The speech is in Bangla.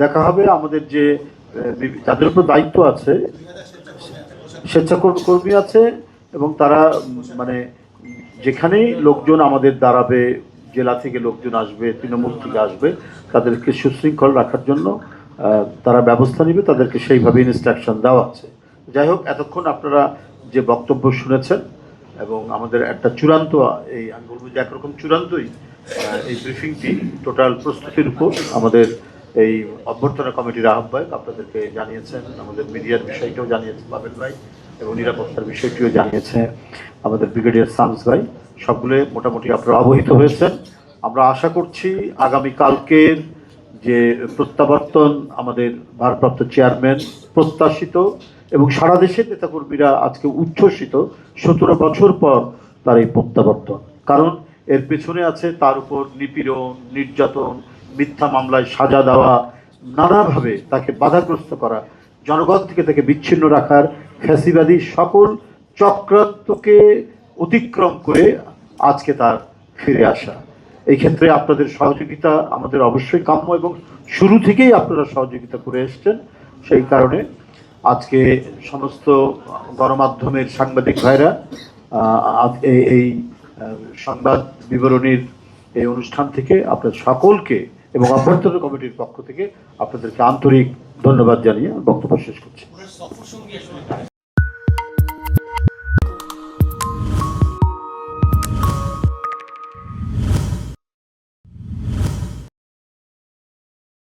দেখা হবে আমাদের যে যাদের উপর দায়িত্ব আছে, স্বেচ্ছাকর্মী আছে, এবং তারা মানে যেখানেই লোকজন আমাদের দাঁড়াবে, জেলা থেকে লোকজন আসবে, তৃণমূল থেকে আসবে, তাদেরকে সুশৃঙ্খল রাখার জন্য তারা ব্যবস্থা নেবে, তাদেরকে সেইভাবে ইনস্ট্রাকশন দেওয়া আছে। যাই হোক, এতক্ষণ আপনারা যে বক্তব্য শুনেছেন এবং আমাদের একটা চূড়ান্ত, এই আমি বলবো যে একরকম চূড়ান্তই এই ব্রিফিংটি টোটাল প্রস্তুতির উপর আমাদের এই অভ্যর্থনা কমিটির আহ্বায়ক আপনাদেরকে জানিয়েছেন, আমাদের মিডিয়ার বিষয়টাও জানিয়েছে বাবেল ভাই, এবং নিরাপত্তার বিষয়টিও জানিয়েছে আমাদের ব্রিগেডিয়ার শামস ভাই। সবগুলো মোটামুটি আপনারা অবহিত হয়েছেন। আমরা আশা করছি আগামীকালকের যে প্রত্যাবর্তন আমাদের ভারপ্রাপ্ত চেয়ারম্যান প্রত্যাশিত, এবং সারা দেশের নেতাকর্মীরা আজকে উচ্ছ্বসিত, 17 বছর পর তার এই প্রত্যাবর্তন। কারণ এর পেছনে আছে তার উপর নিপীড়ন, নির্যাতন, মিথ্যা মামলায় সাজা দেওয়া, নানাভাবে তাকে বাধাগ্রস্ত করা, জনগণ থেকে তাকে বিচ্ছিন্ন রাখার ফ্যাসিবাদী সকল চক্রান্তকে অতিক্রম করে আজকে তার ফিরে আসা। এই ক্ষেত্রে আপনাদের সহযোগিতা আমাদের অবশ্যই কাম্য, এবং শুরু থেকেই আপনারা সহযোগিতা করে এসছেন। সেই কারণে আজকে সমস্ত গণমাধ্যমের সাংবাদিক ভাইরা এই সংবাদ বিবরণীর এই অনুষ্ঠান থেকে আপনাদের সকলকে এবং অভ্যর্থনা কমিটির পক্ষ থেকে আপনাদেরকে আন্তরিক ধন্যবাদ জানিয়ে বক্তব্য শেষ করছি।